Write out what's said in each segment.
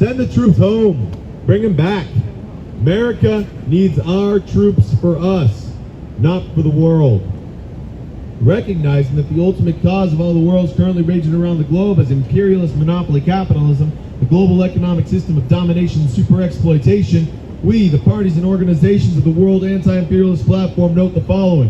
Send the troops home. Bring them back. America needs our troops for us, not for the world. Recognizing that the ultimate cause of all the world's currently raging around the globe is imperialist monopoly capitalism, the global economic system of domination and super-exploitation, we, the parties and organizations of the World Anti-Imperialist Platform, note the following.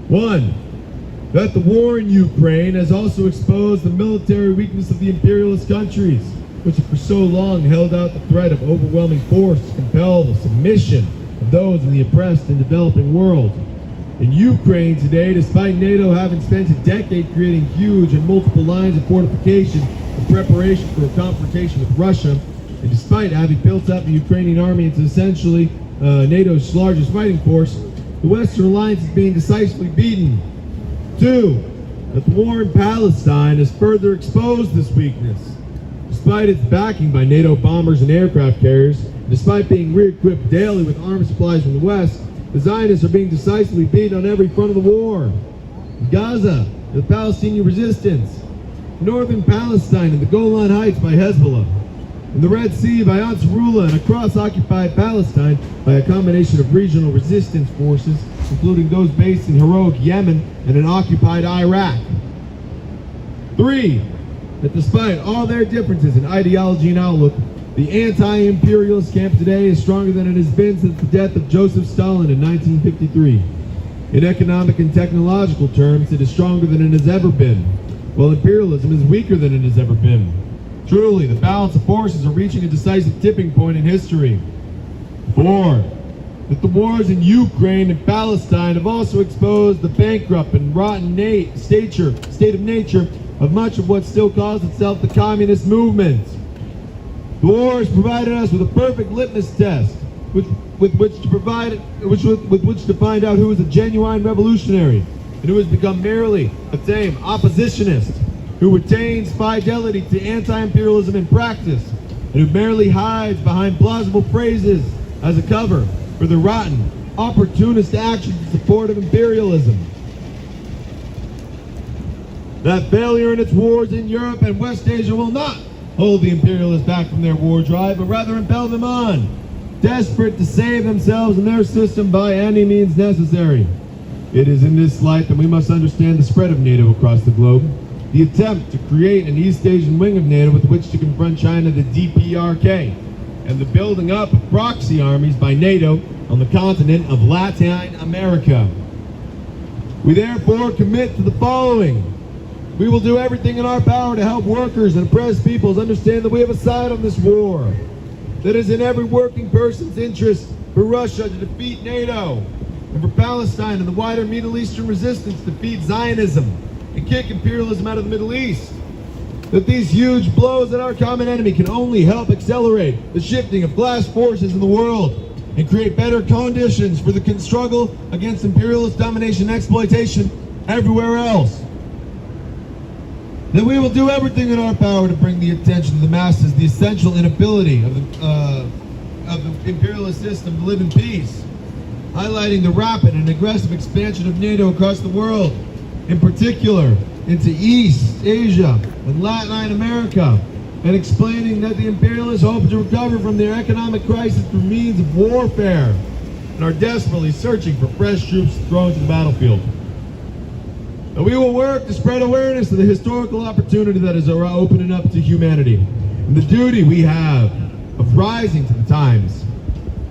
1. That the war in Ukraine has also exposed the military weakness of the imperialist countries, which have for so long held out the threat of overwhelming force to compel the submission of those in the oppressed and developing world. In Ukraine today, despite NATO having spent a decade creating huge and multiple lines of fortification in preparation for a confrontation with Russia, and despite having built up the Ukrainian army into essentially NATO's largest fighting force, the Western alliance is being decisively beaten. 2. That the war in Palestine has further exposed this weakness. Despite its backing by NATO bombers and aircraft carriers, and despite being re-equipped daily with arms supplies from the West, the Zionists are being decisively beaten on every front of the war. In Gaza, the Palestinian resistance. Northern Palestine and the Golan Heights by Hezbollah. In the Red Sea by Ansarullah, and across occupied Palestine by a combination of regional resistance forces, including those based in heroic Yemen and in occupied Iraq. 3. That despite all their differences in ideology and outlook, the anti-imperialist camp today is stronger than it has been since the death of Joseph Stalin in 1953. In economic and technological terms, it is stronger than it has ever been, while imperialism is weaker than it has ever been. Truly, the balance of forces are reaching a decisive tipping point in history. 4. That the wars in Ukraine and Palestine have also exposed the bankrupt and rotten state of nature of much of what still calls itself the communist movement. The war has provided us with a perfect litmus test with which to find out who is a genuine revolutionary and who has become merely a tame oppositionist who retains fidelity to anti-imperialism in practice and who merely hides behind plausible phrases as a cover for the rotten, opportunist actions in support of imperialism. That failure in its wars in Europe and West Asia will not hold the imperialists back from their war drive, but rather impel them on, desperate to save themselves and their system by any means necessary. It is in this light that we must understand the spread of NATO across the globe, the attempt to create an East Asian wing of NATO with which to confront China, the DPRK, and the building up of proxy armies by NATO on the continent of Latin America. We therefore commit to the following. We will do everything in our power to help workers and oppressed peoples understand that we have a side on this war, that is in every working person's interest for Russia to defeat NATO, and for Palestine and the wider Middle Eastern resistance to defeat Zionism and kick imperialism out of the Middle East. That these huge blows at our common enemy can only help accelerate the shifting of class forces in the world and create better conditions for the struggle against imperialist domination and exploitation everywhere else. That we will do everything in our power to bring the attention to the masses the essential inability of the imperialist system to live in peace, highlighting the rapid and aggressive expansion of NATO across the world, in particular into East Asia and Latin America, and explaining that the imperialists hope to recover from their economic crisis through means of warfare and are desperately searching for fresh troops thrown to the battlefield. And we will work to spread awareness of the historical opportunity that is opening up to humanity and the duty we have of rising to the times.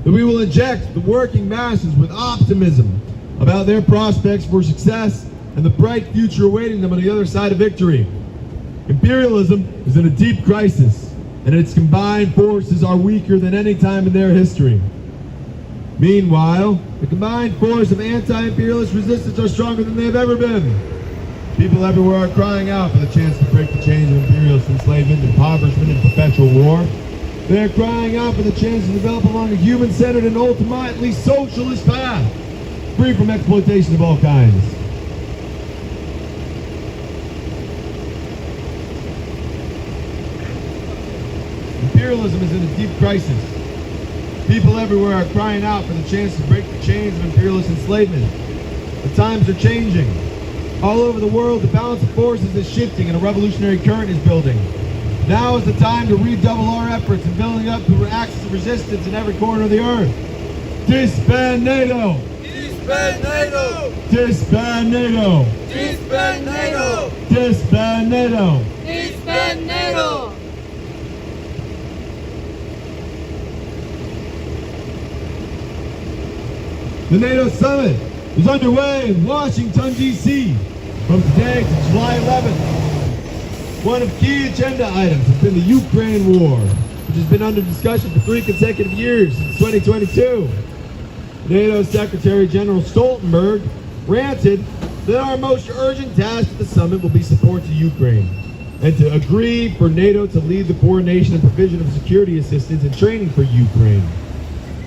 That we will inject the working masses with optimism about their prospects for success and the bright future awaiting them on the other side of victory. Imperialism is in a deep crisis, and its combined forces are weaker than any time in their history. Meanwhile, the combined force of anti-imperialist resistance are stronger than they have ever been. People everywhere are crying out for the chance to break the chains of imperialist enslavement, impoverishment, and perpetual war. They are crying out for the chance to develop along a human-centered and ultimately socialist path, free from exploitation of all kinds. Imperialism is in a deep crisis. People everywhere are crying out for the chance to break the chains of imperialist enslavement. The times are changing. All over the world, the balance of forces is shifting and a revolutionary current is building. Now is the time to redouble our efforts in building up the axis of resistance in every corner of the earth. Disband NATO! Disband NATO! Disband NATO! Disband NATO! Disband NATO! Disband NATO! The NATO Summit is underway in Washington, D.C. from today to July 11th. One of key agenda items has been the Ukraine war, which has been under discussion for 3 consecutive years since 2022. NATO Secretary General Stoltenberg ranted that our most urgent task at the summit will be support to Ukraine and to agree for NATO to lead the coordination and provision of security assistance and training for Ukraine.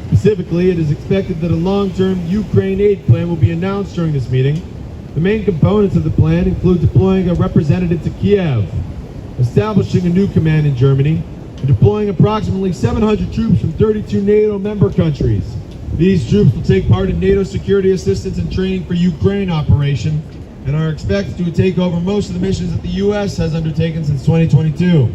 Specifically, it is expected that a long-term Ukraine aid plan will be announced during this meeting. The main components of the plan include deploying a representative to Kiev, establishing a new command in Germany, and deploying approximately 700 troops from 32 NATO member countries. These troops will take part in NATO security assistance and training for Ukraine operation and are expected to take over most of the missions that the U.S. has undertaken since 2022.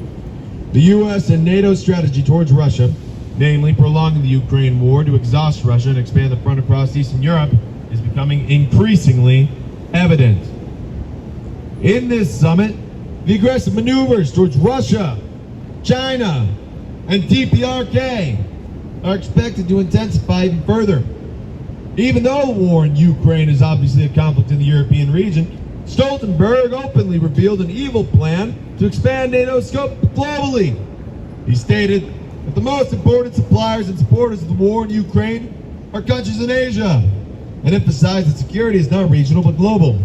The U.S. and NATO strategy towards Russia, namely prolonging the Ukraine war to exhaust Russia and expand the front across Eastern Europe, is becoming increasingly evident. In this summit, the aggressive maneuvers towards Russia, China, and DPRK are expected to intensify even further. Even though the war in Ukraine is obviously a conflict in the European region, Stoltenberg openly revealed an evil plan to expand NATO's scope globally. He stated that the most important suppliers and supporters of the war in Ukraine are countries in Asia, and emphasized that security is not regional but global.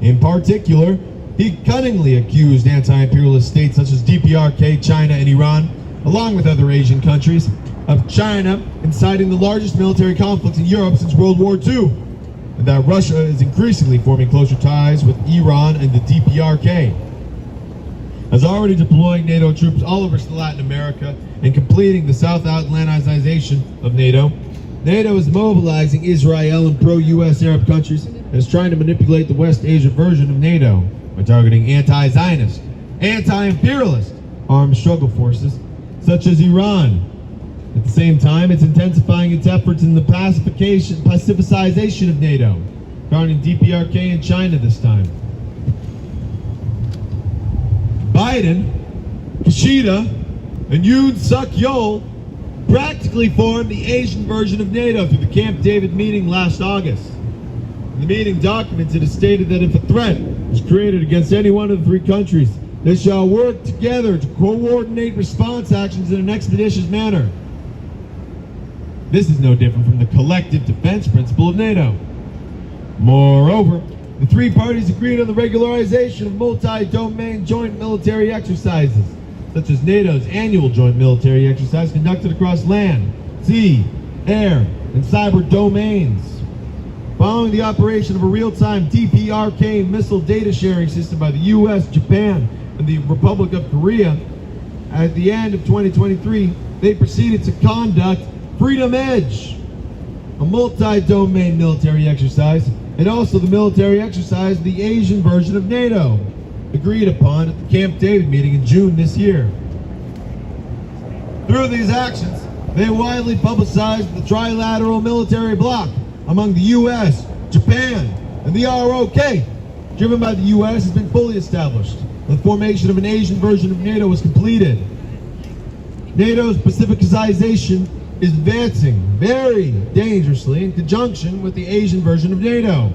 In particular, he cunningly accused anti-imperialist states such as DPRK, China, and Iran, along with other Asian countries, of China inciting the largest military conflict in Europe since World War II, and that Russia is increasingly forming closer ties with Iran and the DPRK. As already deploying NATO troops all over Latin America and completing the South Atlanticization of NATO, NATO is mobilizing Israel and pro-U.S. Arab countries and is trying to manipulate the West Asia version of NATO by targeting anti-Zionist, anti-imperialist armed struggle forces such as Iran. At the same time, it's intensifying its efforts in the pacificization of NATO, targeting DPRK and China this time. Biden, Kishida, and Yoon Suk-yeol practically formed the Asian version of NATO through the Camp David meeting last August. In the meeting documents, it is stated that if a threat is created against any one of the 3 countries, they shall work together to coordinate response actions in an expeditious manner. This is no different from the collective defense principle of NATO. Moreover, the 3 parties agreed on the regularization of multi-domain joint military exercises, such as NATO's annual joint military exercise conducted across land, sea, air, and cyber domains. Following the operation of a real-time DPRK missile data sharing system by the U.S., Japan, and the Republic of Korea, at the end of 2023, they proceeded to conduct Freedom Edge, a multi-domain military exercise, and also the military exercise, the Asian version of NATO, agreed upon at the Camp David meeting in June this year. Through these actions, they widely publicized the trilateral military bloc among the U.S., Japan, and the ROK, driven by the U.S., has been fully established. The formation of an Asian version of NATO was completed. NATO's pacificization is advancing very dangerously in conjunction with the Asian version of NATO.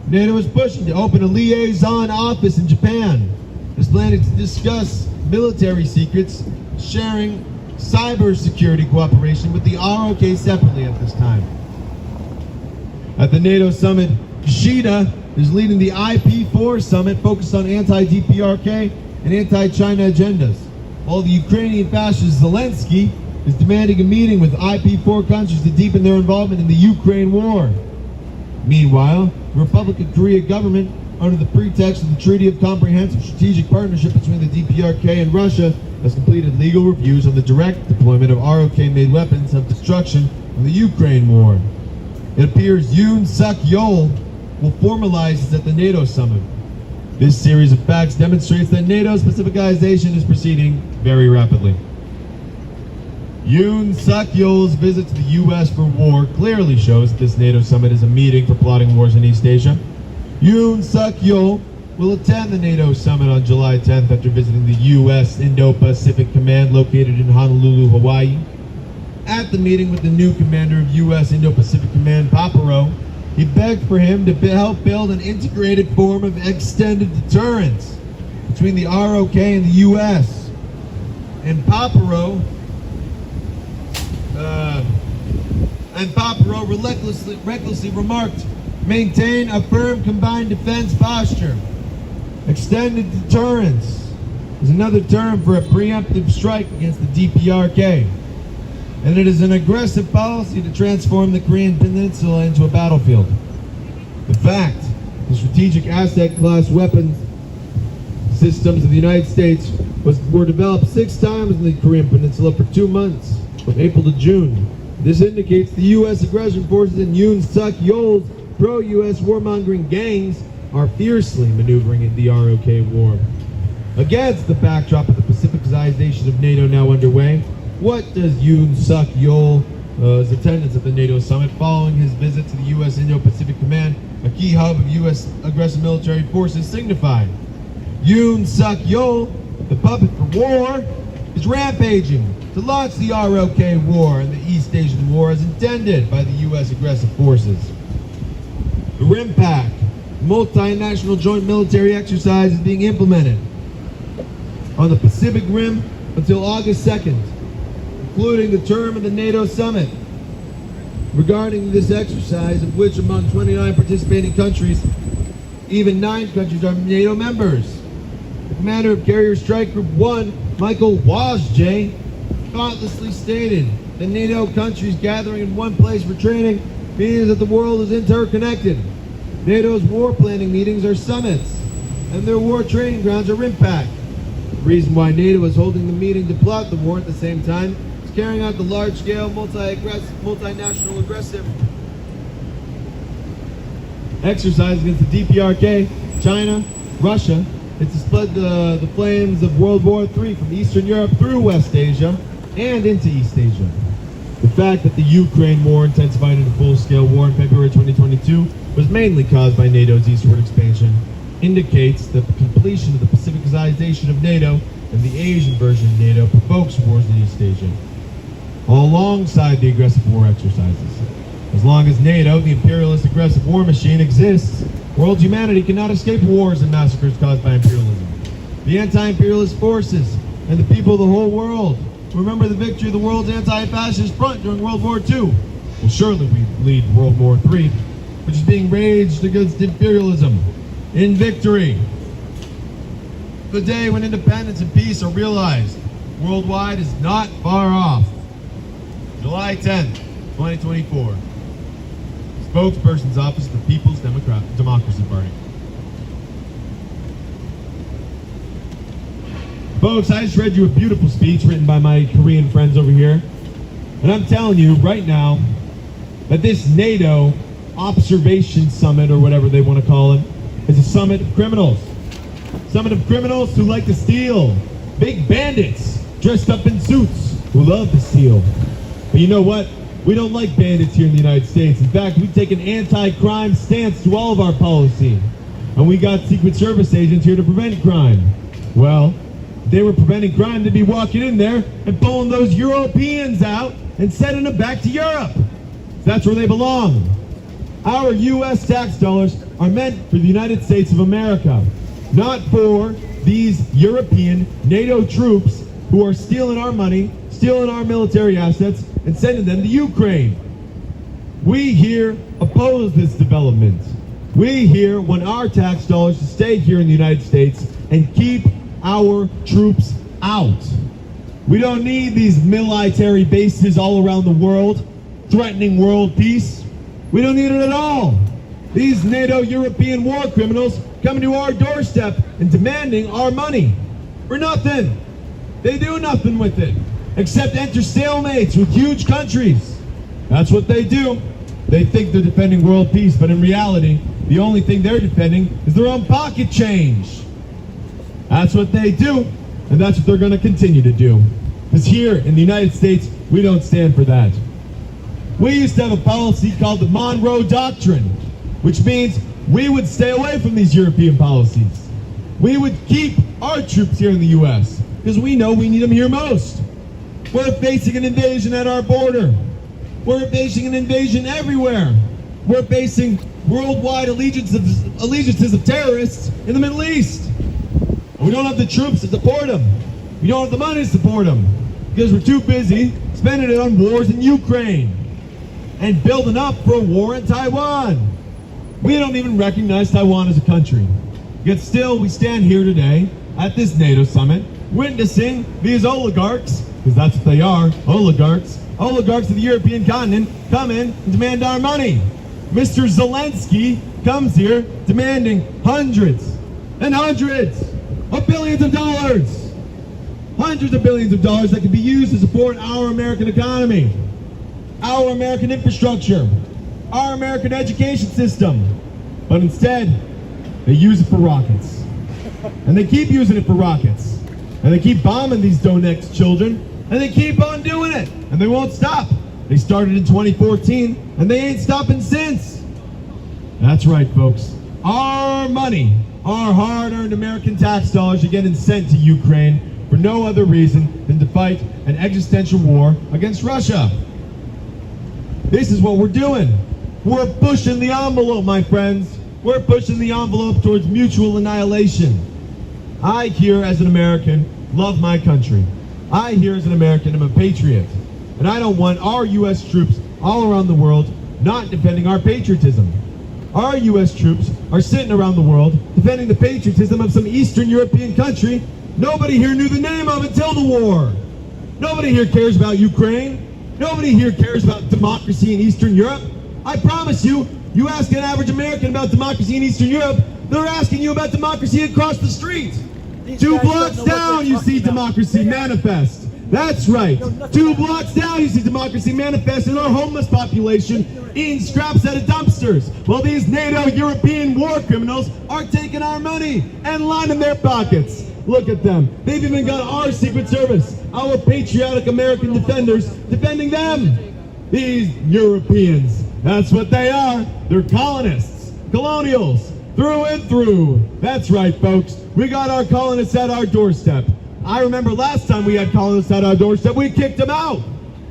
NATO is pushing to open a liaison office in Japan. It's planning to discuss military secrets, sharing cybersecurity cooperation with the ROK separately at this time. At the NATO summit, Kishida is leading the IP4 summit focused on anti-DPRK and anti-China agendas, while the Ukrainian fascist Zelensky is demanding a meeting with IP4 countries to deepen their involvement in the Ukraine war. Meanwhile, the Republic of Korea government, under the pretext of the Treaty of Comprehensive Strategic Partnership between the DPRK and Russia, has completed legal reviews on the direct deployment of ROK-made weapons of destruction in the Ukraine war. It appears Yoon Suk-yeol will formalize this at the NATO summit. This series of facts demonstrates that NATO's Pacificization is proceeding very rapidly. Yoon Suk-yeol's visit to the U.S. for war clearly shows that this NATO summit is a meeting for plotting wars in East Asia. Yoon Suk-yeol will attend the NATO summit on July 10th after visiting the U.S. Indo-Pacific Command located in Honolulu, Hawaii. At the meeting with the new commander of U.S. Indo-Pacific Command, Paparo, he begged for him to help build an integrated form of extended deterrence between the ROK and the U.S. And Paparo recklessly remarked, maintain a firm combined defense posture. Extended deterrence is another term for a preemptive strike against the DPRK. And it is an aggressive policy to transform the Korean Peninsula into a battlefield. In fact, the strategic asset class weapons systems of the United States were developed 6 times in the Korean Peninsula for 2 months, from April to June. This indicates the U.S. aggression forces and Yoon Suk-yeol's pro-U.S. warmongering gangs are fiercely maneuvering in the ROK war. Against the backdrop of the Pacificization of NATO now underway, what does Yoon Suk-yeol's attendance at the NATO summit following his visit to the U.S. Indo-Pacific Command, a key hub of U.S. aggressive military forces, signify? Yoon Suk-yeol, the puppet for war, is rampaging to launch the ROK war and the East Asian war as intended by the U.S. aggressive forces. The RIMPAC, multinational joint military exercise, is being implemented on the Pacific Rim until August 2nd, including the term of the NATO summit. Regarding this exercise, of which among 29 participating countries, even 9 countries are NATO members. The commander of Carrier Strike Group 1, Michael Washington, thoughtlessly stated that NATO countries gathering in one place for training means that the world is interconnected. NATO's war planning meetings are summits, and their war training grounds are RIMPAC. The reason why NATO is holding the meeting to plot the war at the same time is carrying out the large-scale, multinational aggressive exercise against the DPRK, China, Russia. It's to spread the flames of World War III from Eastern Europe through West Asia and into East Asia. The fact that the Ukraine war intensified into full-scale war in February 2022 was mainly caused by NATO's eastward expansion indicates that the completion of the Pacificization of NATO and the Asian version of NATO provokes wars in East Asia, alongside the aggressive war exercises. As long as NATO, the imperialist aggressive war machine, exists, world humanity cannot escape wars and massacres caused by imperialism. The anti-imperialist forces and the people of the whole world remember the victory of the world's anti-fascist front during World War II will surely lead World War III, which is being waged against imperialism, in victory. The day when independence and peace are realized worldwide is not far off. July 10th, 2024. Spokesperson's Office of the People's Democracy Party. Folks, I just read you a beautiful speech written by my Korean friends over here. And I'm telling you right now that this NATO Observation Summit, or whatever they want to call it, is a summit of criminals. Summit of criminals who like to steal. Big bandits dressed up in suits who love to steal. But you know what? We don't like bandits here in the United States. In fact, we take an anti-crime stance to all of our policy. And we got Secret Service agents here to prevent crime. Well, if they were preventing crime, they'd be walking in there and pulling those Europeans out and sending them back to Europe. That's where they belong. Our U.S. tax dollars are meant for the United States of America, not for these European NATO troops who are stealing our money, stealing our military assets, and sending them to Ukraine. We here oppose this development. We here want our tax dollars to stay here in the United States and keep our troops out. We don't need these military bases all around the world threatening world peace. We don't need it at all. These NATO European war criminals coming to our doorstep and demanding our money for nothing. They do nothing with it except enter stalemates with huge countries. That's what they do. They think they're defending world peace, but in reality, the only thing they're defending is their own pocket change. That's what they do, and that's what they're going to continue to do. Because here in the United States, we don't stand for that. We used to have a policy called the Monroe Doctrine, which means we would stay away from these European policies. We would keep our troops here in the U.S. because we know we need them here most. We're facing an invasion at our border. We're facing an invasion everywhere. We're facing worldwide allegiances of terrorists in the Middle East. And we don't have the troops to support them. We don't have the money to support them because we're too busy spending it on wars in Ukraine and building up for a war in Taiwan. We don't even recognize Taiwan as a country. Yet still, we stand here today at this NATO summit witnessing these oligarchs, because that's what they are, oligarchs of the European continent come in and demand our money. Mr. Zelensky comes here demanding hundreds and hundreds of billions of dollars. Hundreds of billions of dollars that can be used to support our American economy, our American infrastructure, our American education system. But instead, they use it for rockets. And they keep using it for rockets. And they keep bombing these Donetsk children. And they keep on doing it. And they won't stop. They started in 2014, and they ain't stopping since. That's right, folks. Our money, our hard-earned American tax dollars are getting sent to Ukraine for no other reason than to fight an existential war against Russia. This is what we're doing. We're pushing the envelope, my friends. We're pushing the envelope towards mutual annihilation. I here, as an American, love my country. I here, as an American, am a patriot. And I don't want our U.S. troops all around the world not defending our patriotism. Our U.S. troops are sitting around the world defending the patriotism of some Eastern European country nobody here knew the name of until the war. Nobody here cares about Ukraine. Nobody here cares about democracy in Eastern Europe. I promise you, you ask an average American about democracy in Eastern Europe, they're asking you about democracy across the street. 2 blocks down, you see democracy manifest. That's right. 2 blocks down, you see democracy manifest in our homeless population eating scraps out of dumpsters, while these NATO European war criminals are taking our money and lining their pockets. Look at them. They've even got our Secret Service, our patriotic American defenders, defending them. These Europeans, that's what they are. They're colonists, colonials, through and through. That's right, folks. We got our colonists at our doorstep. I remember last time we had colonists at our doorstep, we kicked them out.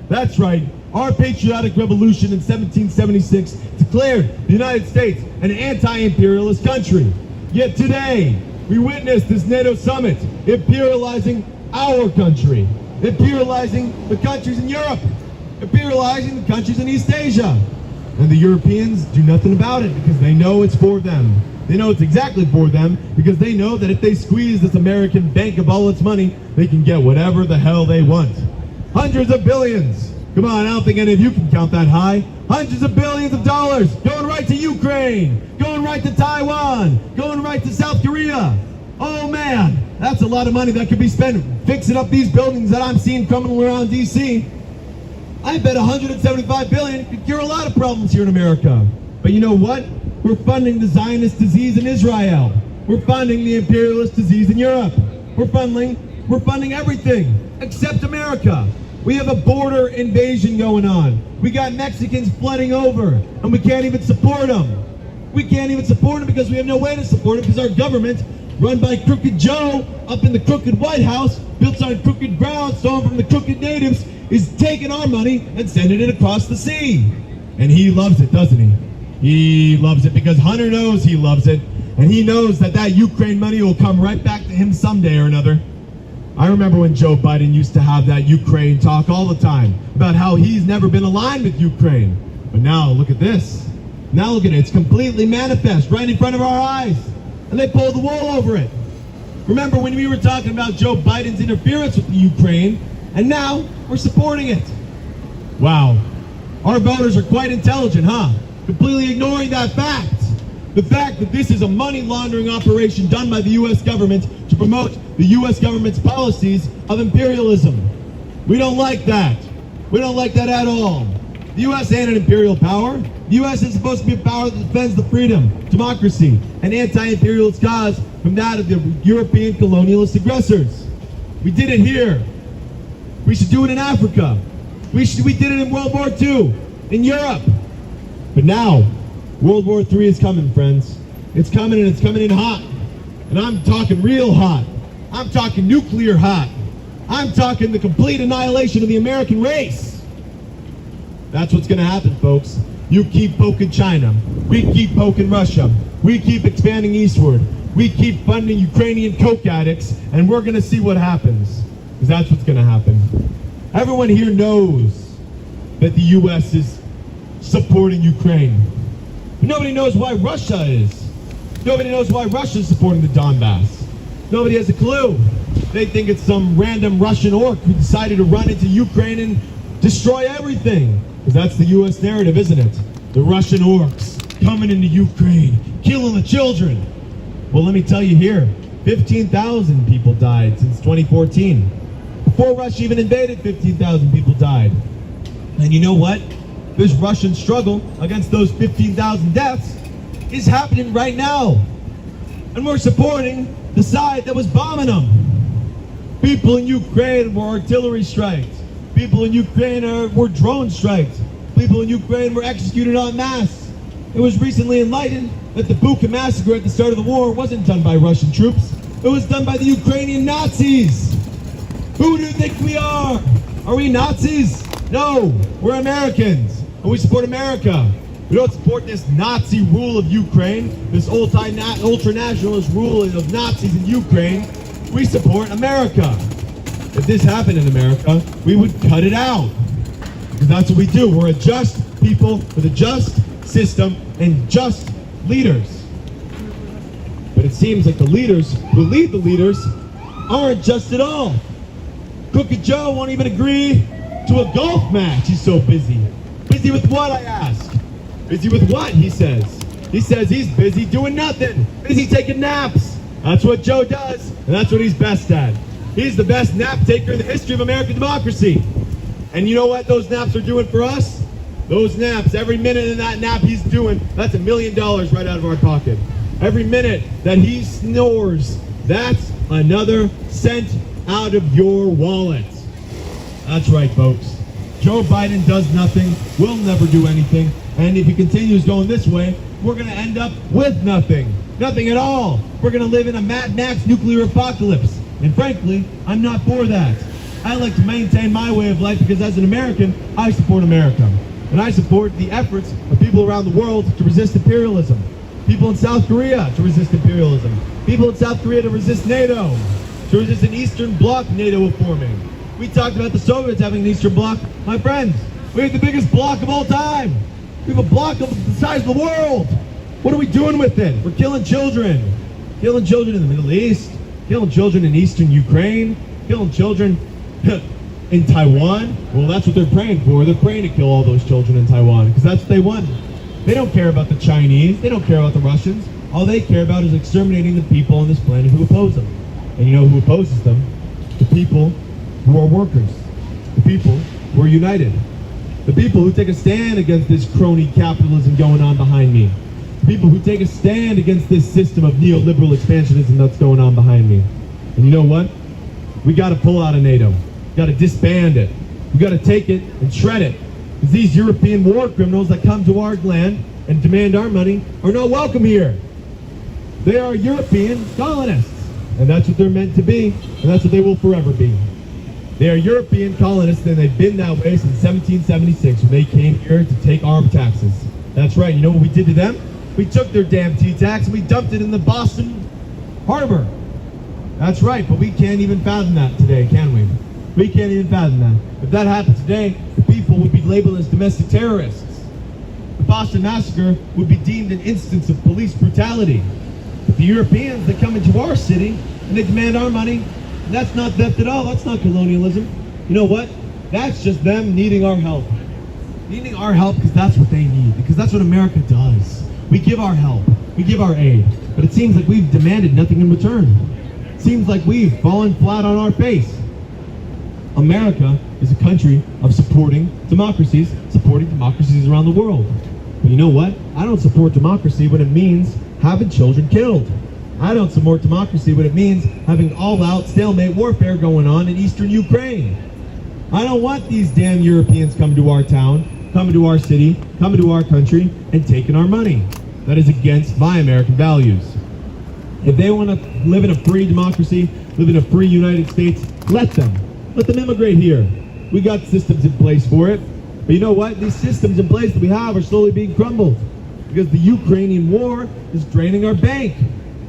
That's right. Our patriotic revolution in 1776 declared the United States an anti-imperialist country. Yet today, we witness this NATO summit imperializing our country, imperializing the countries in Europe, imperializing the countries in East Asia. And the Europeans do nothing about it because they know it's for them. They know it's exactly for them because they know that if they squeeze this American bank of all its money, they can get whatever the hell they want. Hundreds of billions. Come on, I don't think any of you can count that high. Hundreds of billions of dollars going right to Ukraine, going right to Taiwan, going right to South Korea. Oh man, that's a lot of money that could be spent fixing up these buildings that I'm seeing coming around DC. I bet 175 billion could cure a lot of problems here in America. But you know what? We're funding the Zionist disease in Israel. We're funding the imperialist disease in Europe. We're funding everything except America. We have a border invasion going on. We got Mexicans flooding over, and we can't even support them. We can't even support them because we have no way to support them because our government, run by Crooked Joe up in the crooked White House, built on crooked ground, stolen from the crooked natives, is taking our money and sending it across the sea. And he loves it, doesn't he? He loves it because Hunter knows he loves it, and he knows that that Ukraine money will come right back to him someday or another. I remember when Joe Biden used to have that Ukraine talk all the time about how he's never been aligned with Ukraine. But now look at this. Now look at it. It's completely manifest right in front of our eyes. And they pulled the wool over it. Remember when we were talking about Joe Biden's interference with the Ukraine, and now we're supporting it. Wow. Our voters are quite intelligent, huh? Completely ignoring that fact. The fact that this is a money laundering operation done by the U.S. government to promote the U.S. government's policies of imperialism. We don't like that. We don't like that at all. The U.S. ain't an imperial power. The U.S. is supposed to be a power that defends the freedom, democracy, and anti-imperialist cause from that of the European colonialist aggressors. We did it here. We should do it in Africa. We did it in World War II, in Europe. But now, World War III is coming, friends. It's coming, and it's coming in hot. And I'm talking real hot. I'm talking nuclear hot. I'm talking the complete annihilation of the American race. That's what's going to happen, folks. You keep poking China. We keep poking Russia. We keep expanding eastward. We keep funding Ukrainian coke addicts, and we're going to see what happens. Because that's what's going to happen. Everyone here knows that the U.S. is supporting Ukraine. But nobody knows why Russia is. Nobody knows why Russia is supporting the Donbass. Nobody has a clue. They think it's some random Russian orc who decided to run into Ukraine and destroy everything. Because that's the U.S. narrative, isn't it? The Russian orcs coming into Ukraine, killing the children. Well, let me tell you here, 15,000 people died since 2014. Before Russia even invaded, 15,000 people died. And you know what? This Russian struggle against those 15,000 deaths is happening right now. And we're supporting the side that was bombing them. People in Ukraine were artillery strikes. People in Ukraine were drone strikes. People in Ukraine were executed en masse. It was recently enlightened that the Bucha massacre at the start of the war wasn't done by Russian troops. It was done by the Ukrainian Nazis. Who do you think we are? Are we Nazis? No, we're Americans, and we support America. We don't support this Nazi rule of Ukraine, this ultra-nationalist rule of Nazis in Ukraine. We support America. If this happened in America, we would cut it out. Because that's what we do. We're a just people with a just system and just leaders. But it seems like the leaders who lead the leaders aren't just at all. Crooked Joe won't even agree to a golf match. He's so busy. Busy with what, I ask? Busy with what, he says. He says he's busy doing nothing. Busy taking naps. That's what Joe does, and that's what he's best at. He's the best nap taker in the history of American democracy. And you know what those naps are doing for us? Those naps, every minute in that nap he's doing, that's $1 million right out of our pocket. Every minute that he snores, that's another cent out of your wallet. That's right, folks. Joe Biden does nothing, will never do anything, and if he continues going this way, we're going to end up with nothing. Nothing at all. We're going to live in a Mad Max nuclear apocalypse. And frankly, I'm not for that. I like to maintain my way of life because as an American, I support America. And I support the efforts of people around the world to resist imperialism. People in South Korea to resist imperialism. People in South Korea to resist NATO. To resist an Eastern Bloc NATO forming. We talked about the Soviets having an Eastern Bloc. My friends, we have the biggest bloc of all time. We have a bloc of the size of the world. What are we doing with it? We're killing children. Killing children in the Middle East. Killing children in Eastern Ukraine. Killing children in Taiwan. Well, that's what they're praying for. They're praying to kill all those children in Taiwan because that's what they want. They don't care about the Chinese. They don't care about the Russians. All they care about is exterminating the people on this planet who oppose them. And you know who opposes them? The people who are workers. The people who are united. The people who take a stand against this crony capitalism going on behind me. The people who take a stand against this system of neoliberal expansionism that's going on behind me. And you know what? We got to pull out of NATO. We got to disband it. We got to take it and shred it. Because these European war criminals that come to our land and demand our money are not welcome here. They are European colonists. And that's what they're meant to be. And that's what they will forever be. They are European colonists, and they've been that way since 1776 when they came here to take our taxes. That's right. You know what we did to them? We took their damn tea tax and we dumped it in the Boston Harbor. That's right, but we can't even fathom that today, can we? We can't even fathom that. If that happened today, the people would be labeled as domestic terrorists. The Boston Massacre would be deemed an instance of police brutality. But the Europeans that come into our city and they demand our money, that's not theft at all. That's not colonialism. You know what? That's just them needing our help. Needing our help because that's what they need. Because that's what America does. We give our help. We give our aid. But it seems like we've demanded nothing in return. It seems like we've fallen flat on our face. America is a country of supporting democracies around the world. But you know what? I don't support democracy when it means having children killed. I don't support democracy when it means having all-out stalemate warfare going on in eastern Ukraine. I don't want these damn Europeans coming to our town, coming to our city, coming to our country, and taking our money. That is against my American values. If they want to live in a free democracy, live in a free United States, let them. Let them immigrate here. We got systems in place for it. But you know what? These systems in place that we have are slowly being crumbled because the Ukrainian war is draining our bank,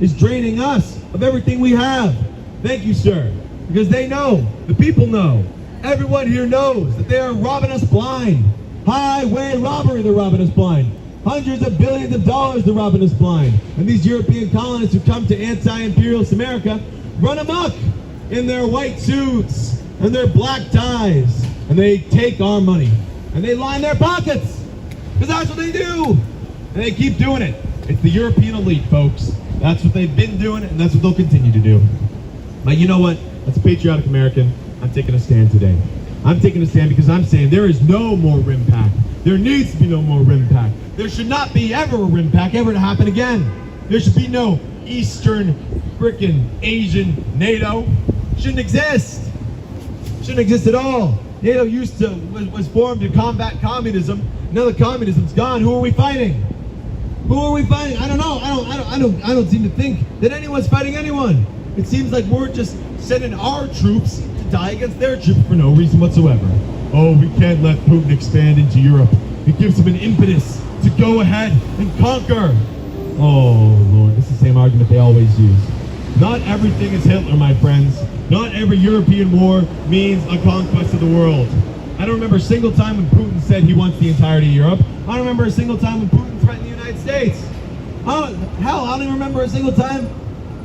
is draining us of everything we have. Thank you, sir. Because they know, the people know, everyone here knows that they are robbing us blind. Highway robbery, they're robbing us blind. Hundreds of billions of dollars they're robbing us blind. And these European colonists who come to anti-imperialist America run amok in their white suits and their black ties. And they take our money. And they line their pockets. Because that's what they do. And they keep doing it. It's the European elite, folks. That's what they've been doing, and that's what they'll continue to do. But you know what? As a patriotic American, I'm taking a stand today. I'm taking a stand because I'm saying there is no more RIMPAC. There needs to be no more RIMPAC. There should not be ever a RIMPAC ever to happen again. There should be no Eastern frickin' Asian NATO. Shouldn't exist. Shouldn't exist at all. NATO was formed to combat communism. Now that communism's gone, who are we fighting? Who are we fighting? I don't know. I don't seem to think that anyone's fighting anyone. It seems like we're just sending our troops to die against their troops for no reason whatsoever. Oh, we can't let Putin expand into Europe. It gives him an impetus to go ahead and conquer. Oh, Lord, this is the same argument they always use. Not everything is Hitler, my friends. Not every European war means a conquest of the world. I don't remember a single time when Putin said he wants the entirety of Europe. I don't remember a single time when Putin threatened the United States. I don't even remember a single time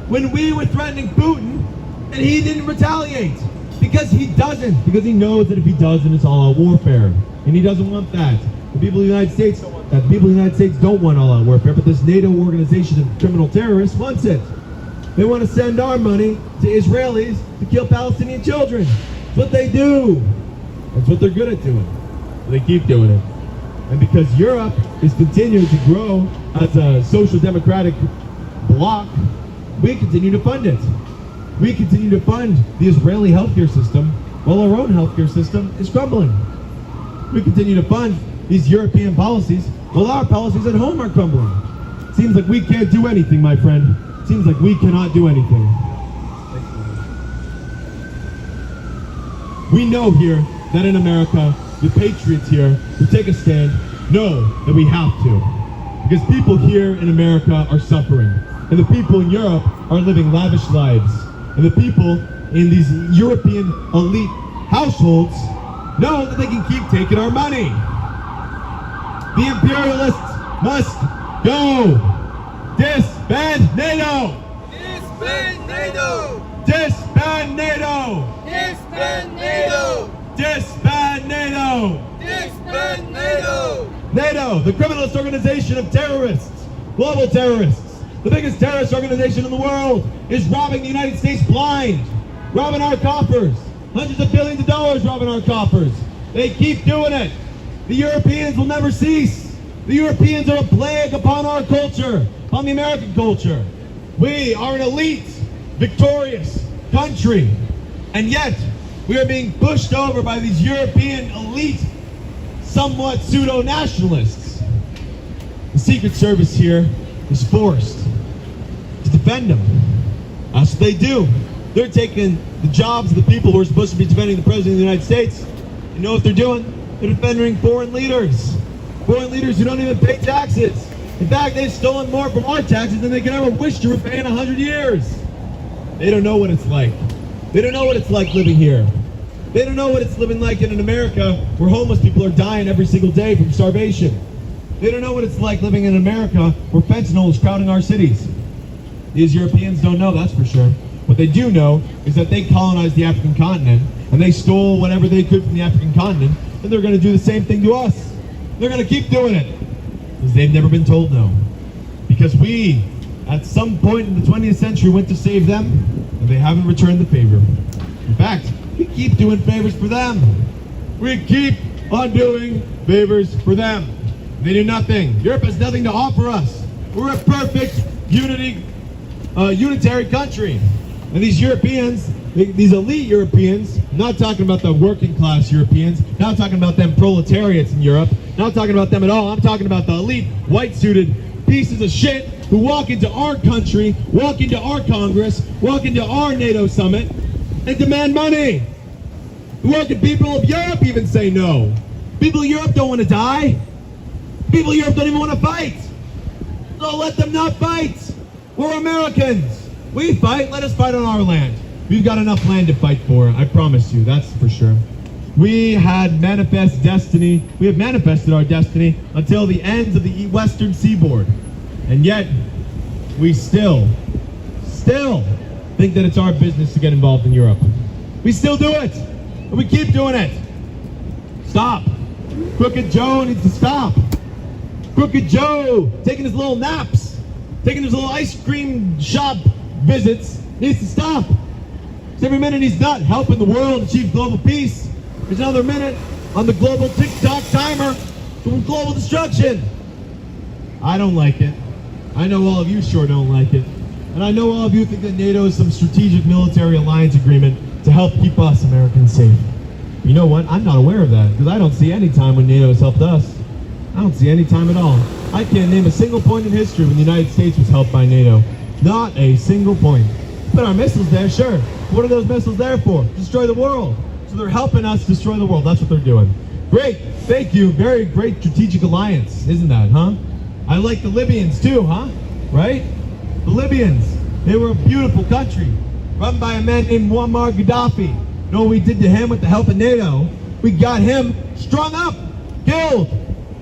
when we were threatening Putin and he didn't retaliate. Because he doesn't. Because he knows that if he does, then it's all-out warfare. And he doesn't want that. The people of the United States don't want that. The people of the United States don't want all-out warfare, but this NATO organization of criminal terrorists wants it. They want to send our money to Israelis to kill Palestinian children. That's what they do. That's what they're good at doing. They keep doing it. And because Europe is continuing to grow as a social democratic bloc, we continue to fund it. We continue to fund the Israeli healthcare system while our own healthcare system is crumbling. We continue to fund these European policies while our policies at home are crumbling. Seems like we can't do anything, my friend. Seems like we cannot do anything. We know here that in America, the patriots here who take a stand know that we have to. Because people here in America are suffering. And the people in Europe are living lavish lives. And the people in these European elite households know that they can keep taking our money. The imperialists must go. Disband NATO! Disband NATO! Disband NATO! Disband NATO! Disband NATO! Disband NATO! NATO, the criminalist organization of terrorists, global terrorists, the biggest terrorist organization in the world, is robbing the United States blind, robbing our coffers, hundreds of billions of dollars robbing our coffers. They keep doing it. The Europeans will never cease. The Europeans are a plague upon our culture, upon the American culture. We are an elite, victorious country, and yet we are being pushed over by these European elite, somewhat pseudo-nationalists. The Secret Service here is forced to defend them. That's what they do. They're taking the jobs of the people who are supposed to be defending the President of the United States. You know what they're doing? They're defending foreign leaders. Foreign leaders who don't even pay taxes. In fact, they've stolen more from our taxes than they can ever wish to repay in 100 years. They don't know what it's like. They don't know what it's like living here. They don't know what it's living like in America where homeless people are dying every single day from starvation. They don't know what it's like living in America where fentanyl is crowding our cities. These Europeans don't know, that's for sure. What they do know is that they colonized the African continent and they stole whatever they could from the African continent, and they're going to do the same thing to us. They're going to keep doing it because they've never been told no. Because we, at some point in the 20th century, went to save them, and they haven't returned the favor. In fact, we keep doing favors for them. We keep on doing favors for them. They do nothing. Europe has nothing to offer us. We're a perfect unitary country. And these Europeans, these elite Europeans, not talking about the working class Europeans, not talking about them proletariats in Europe, not talking about them at all. I'm talking about the elite, white-suited pieces of shit who walk into our country, walk into our Congress, walk into our NATO summit, and demand money. The working people of Europe even say no. People of Europe don't want to die. People of Europe don't even want to fight. So let them not fight. We're Americans. We fight, let us fight on our land. We've got enough land to fight for, I promise you, that's for sure. We had manifest destiny. We have manifested our destiny until the ends of the western seaboard. And yet, we still think that it's our business to get involved in Europe. We still do it, and we keep doing it. Stop. Crooked Joe needs to stop. Crooked Joe, taking his little naps, taking his little ice cream shop visits, needs to stop. Because every minute he's not helping the world achieve global peace, there's another minute on the global tick-tock timer for global destruction. I don't like it. I know all of you sure don't like it. And I know all of you think that NATO is some strategic military alliance agreement to help keep us Americans safe. You know what? I'm not aware of that, because I don't see any time when NATO has helped us. I don't see any time at all. I can't name a single point in history when the United States was helped by NATO. Not a single point. But our missiles there, sure. What are those missiles there for? Destroy the world. So they're helping us destroy the world. That's what they're doing. Great. Thank you. Very great strategic alliance, isn't that, huh? I like the Libyans too, huh? Right? The Libyans. They were a beautiful country, run by a man named Muammar Gaddafi. You know what we did to him with the help of NATO? We got him strung up, killed,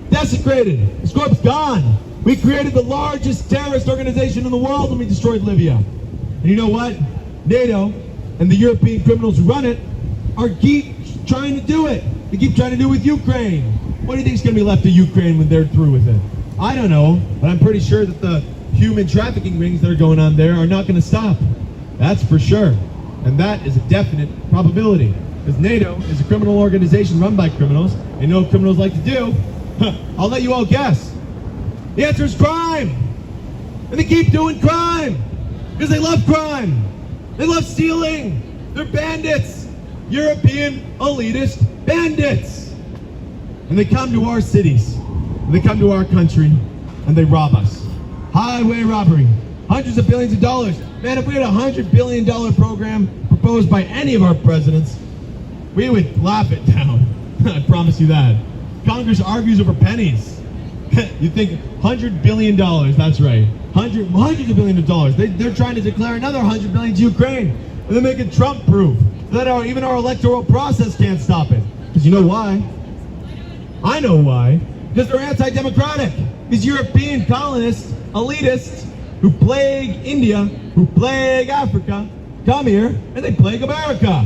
desecrated. His corpse gone. We created the largest terrorist organization in the world when we destroyed Libya. And you know what? NATO and the European criminals who run it keep trying to do it. They keep trying to do it with Ukraine. What do you think is going to be left of Ukraine when they're through with it? I don't know, but I'm pretty sure that the human trafficking rings that are going on there are not going to stop. That's for sure. And that is a definite probability. Because NATO is a criminal organization run by criminals. And you know what criminals like to do? I'll let you all guess. The answer is crime. And they keep doing crime. Because they love crime. They love stealing. They're bandits. European elitist bandits. And they come to our cities. And they come to our country. And they rob us. Highway robbery. Hundreds of billions of dollars. Man, if we had a $100 billion program proposed by any of our presidents, we would laugh it down. I promise you that. Congress argues over pennies. You think $100 billion, that's right. Hundreds of billions of dollars. They're trying to declare another $100 billion to Ukraine. And they're making Trump proof that even our electoral process can't stop it. Because you know why? I know why. Because they're anti-democratic. These European colonists, elitists, who plague India, who plague Africa, come here and they plague America.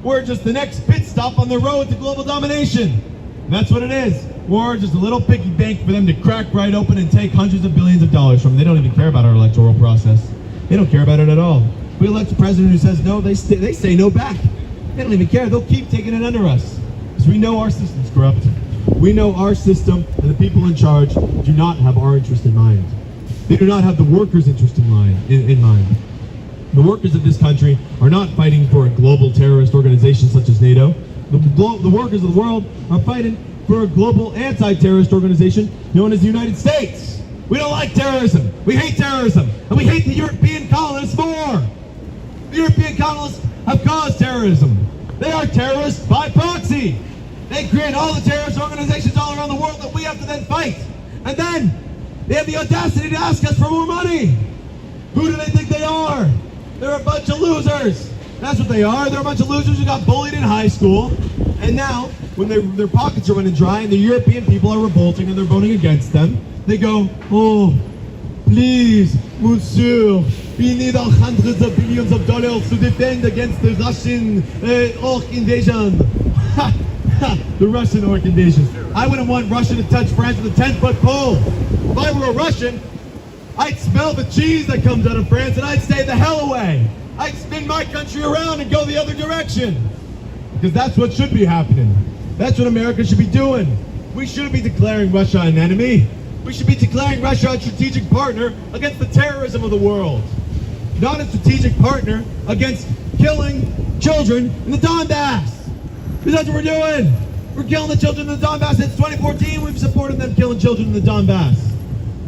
We're just the next pit stop on the road to global domination. And that's what it is. We're just a little piggy bank for them to crack right open and take hundreds of billions of dollars from. They don't even care about our electoral process. They don't care about it at all. We elect a president who says no, they say no back. They don't even care. They'll keep taking it under us. Because we know our system's corrupt. We know our system and the people in charge do not have our interest in mind. They do not have the workers' interest in mind. The workers of this country are not fighting for a global terrorist organization such as NATO. The workers of the world are fighting for a global anti-terrorist organization known as the United States. We don't like terrorism. We hate terrorism. And we hate the European colonists more. The European colonists have caused terrorism. They are terrorists by proxy. They create all the terrorist organizations all around the world that we have to then fight. And then they have the audacity to ask us for more money. Who do they think they are? They're a bunch of losers. That's what they are. They're a bunch of losers who got bullied in high school. And now, when their pockets are running dry and the European people are revolting and they're voting against them, they go, oh, please, monsieur, we need hundreds of billions of dollars to defend against the Russian orc invasion. The Russian orc invasion. I wouldn't want Russia to touch France with a 10-foot pole. If I were a Russian, I'd smell the cheese that comes out of France and I'd stay the hell away. I'd spin my country around and go the other direction. because that's what should be happening. That's what America should be doing. We shouldn't be declaring Russia an enemy. We should be declaring Russia a strategic partner against the terrorism of the world, not a strategic partner against killing children in the Donbass. Because that's what we're doing. We're killing the children in the Donbass. Since 2014, we've supported them killing children in the Donbass.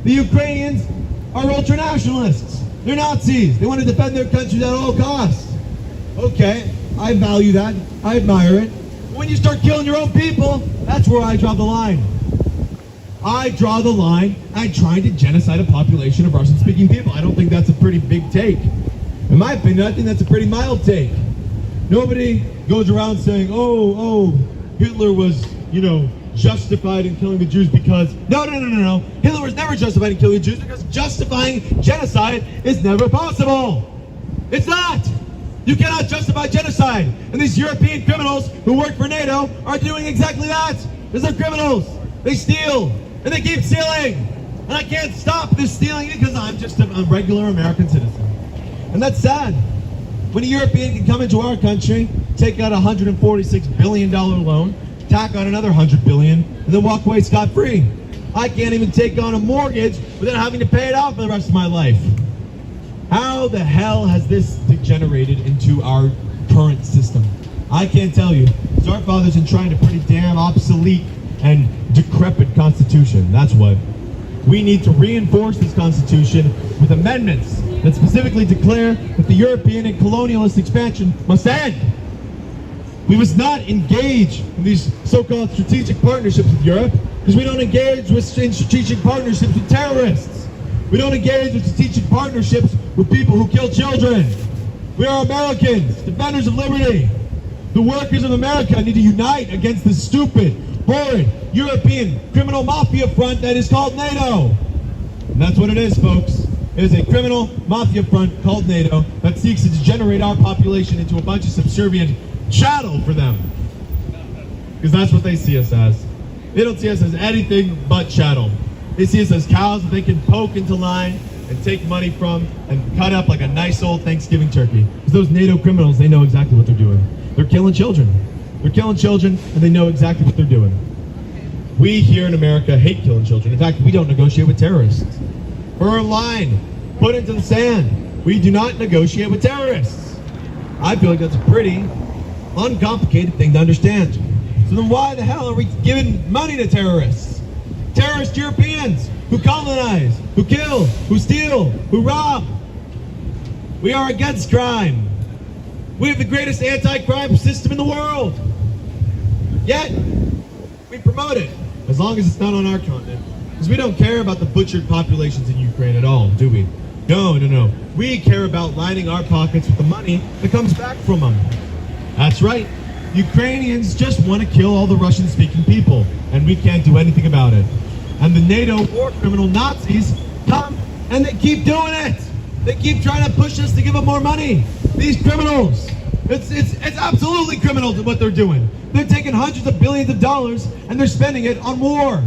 The Ukrainians are ultranationalists. They're Nazis. They want to defend their country at all costs. Okay, I value that. I admire it. But when you start killing your own people, that's where I draw the line. I draw the line at trying to genocide a population of Russian-speaking people. I don't think that's a pretty big take. In my opinion, I think that's a pretty mild take. Nobody goes around saying, oh, Hitler was, justified in killing the Jews because... No. Hitler was never justified in killing the Jews because justifying genocide is never possible. It's not. You cannot justify genocide. And these European criminals who work for NATO are doing exactly that. Because they're criminals. They steal. And they keep stealing. And I can't stop this stealing because I'm just a regular American citizen. And that's sad. When a European can come into our country, take out a $146 billion loan, tack on another $100 billion, and then walk away scot-free. I can't even take on a mortgage without having to pay it off for the rest of my life. How the hell has this degenerated into our current system? I can't tell you. So our fathers in trying to pretty damn obsolete and decrepit constitution. That's what. We need to reinforce this constitution with amendments that specifically declare that the European and colonialist expansion must end. We must not engage in these so-called strategic partnerships with Europe because we don't engage in strategic partnerships with terrorists. We don't engage in strategic partnerships with people who kill children. We are Americans, defenders of liberty. The workers of America need to unite against this stupid, horrid, European criminal mafia front that is called NATO. And that's what it is, folks. It is a criminal mafia front called NATO that seeks to degenerate our population into a bunch of subservient chattel for them. Because that's what they see us as. They don't see us as anything but chattel. They see us as cows that they can poke into line and take money from and cut up like a nice old Thanksgiving turkey. Because those NATO criminals, they know exactly what they're doing. They're killing children. They're killing children and they know exactly what they're doing. We here in America hate killing children. In fact, we don't negotiate with terrorists. Firm line, put into the sand. We do not negotiate with terrorists. I feel like that's a pretty uncomplicated thing to understand. So then why the hell are we giving money to terrorists? Terrorist Europeans who colonize, who kill, who steal, who rob. We are against crime. We have the greatest anti-crime system in the world. Yet, we promote it, as long as it's not on our continent. Because we don't care about the butchered populations in Ukraine at all, do we? No. We care about lining our pockets with the money that comes back from them. That's right. Ukrainians just want to kill all the Russian-speaking people, and we can't do anything about it. And the NATO war criminal Nazis come and they keep doing it. They keep trying to push us to give them more money. These criminals. It's absolutely criminal what they're doing. They're taking hundreds of billions of dollars and they're spending it on war.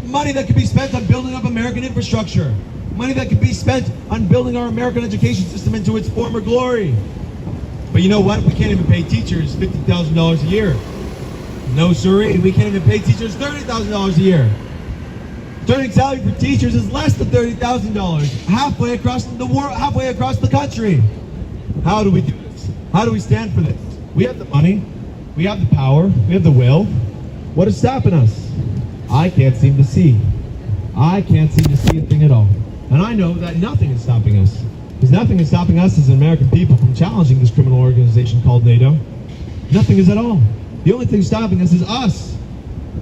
Money that could be spent on building up American infrastructure. Money that could be spent on building our American education system into its former glory. But you know what? We can't even pay teachers $50,000 a year. No siree. We can't even pay teachers $30,000 a year. Starting salary for teachers is less than $30,000, halfway across the world, halfway across the country. How do we do this? How do we stand for this? We have the money, we have the power, we have the will. What is stopping us? I can't seem to see. I can't seem to see a thing at all. And I know that nothing is stopping us. Because nothing is stopping us as American people from challenging this criminal organization called NATO. Nothing is at all. The only thing stopping us is us.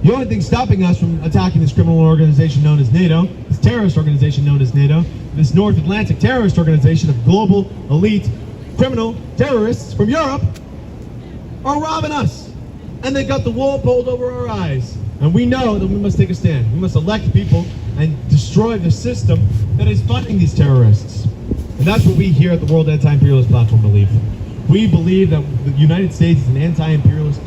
The only thing stopping us from attacking this criminal organization known as NATO, this terrorist organization known as NATO, this North Atlantic terrorist organization of global, elite, criminal terrorists from Europe, are robbing us. And they got the wool pulled over our eyes. And we know that we must take a stand. We must elect people and destroy the system that is funding these terrorists. And that's what we here at the World Anti-Imperialist Platform believe. We believe that the United States is an anti-imperialist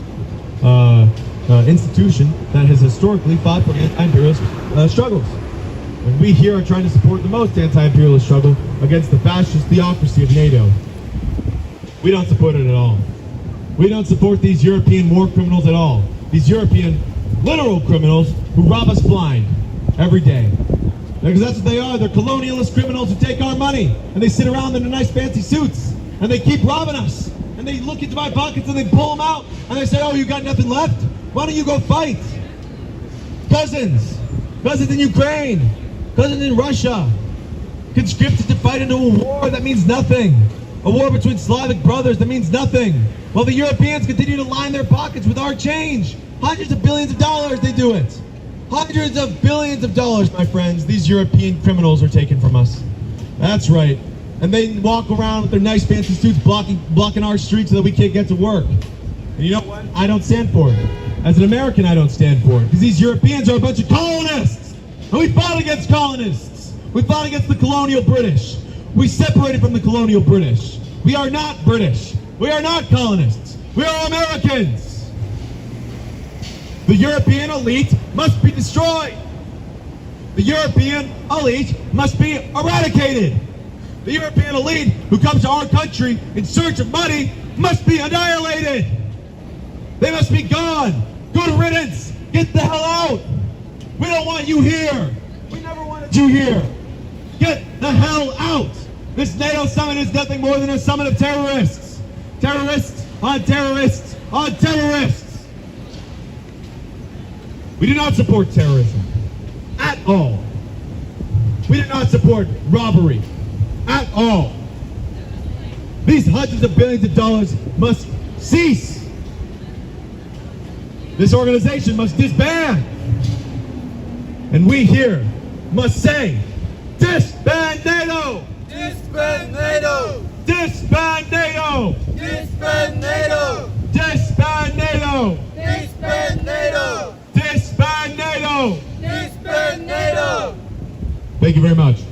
institution that has historically fought for anti-imperialist struggles. And we here are trying to support the most anti-imperialist struggle against the fascist theocracy of NATO. We don't support it at all. We don't support these European war criminals at all. These European literal criminals who rob us blind every day. Because that's what they are. They're colonialist criminals who take our money and they sit around in their nice fancy suits and they keep robbing us. And they look into my pockets and they pull them out and they say, oh, you got nothing left? Why don't you go fight? Cousins in Ukraine, cousins in Russia, conscripted to fight into a war that means nothing. A war between Slavic brothers that means nothing. While the Europeans continue to line their pockets with our change. Hundreds of billions of dollars they do it. Hundreds of billions of dollars, my friends, these European criminals are taking from us. That's right. And they walk around with their nice fancy suits blocking our streets so that we can't get to work. And you know what? I don't stand for it. As an American, I don't stand for it. Because these Europeans are a bunch of colonists. And we fought against colonists. We fought against the colonial British. We separated from the colonial British. We are not British. We are not colonists. We are Americans. The European elite must be destroyed. The European elite must be eradicated. The European elite who comes to our country in search of money must be annihilated. They must be gone. Good riddance. Get the hell out. We don't want you here. We never wanted you here. Get the hell out. This NATO summit is nothing more than a summit of terrorists. Terrorists on terrorists on terrorists. We do not support terrorism at all. We do not support robbery at all. These hundreds of billions of dollars must cease. This organization must disband. And we here must say, disband NATO! Disband NATO! Disband NATO! Disband NATO! Disband NATO! Disband NATO! Disband NATO! Disband NATO! Thank you very much.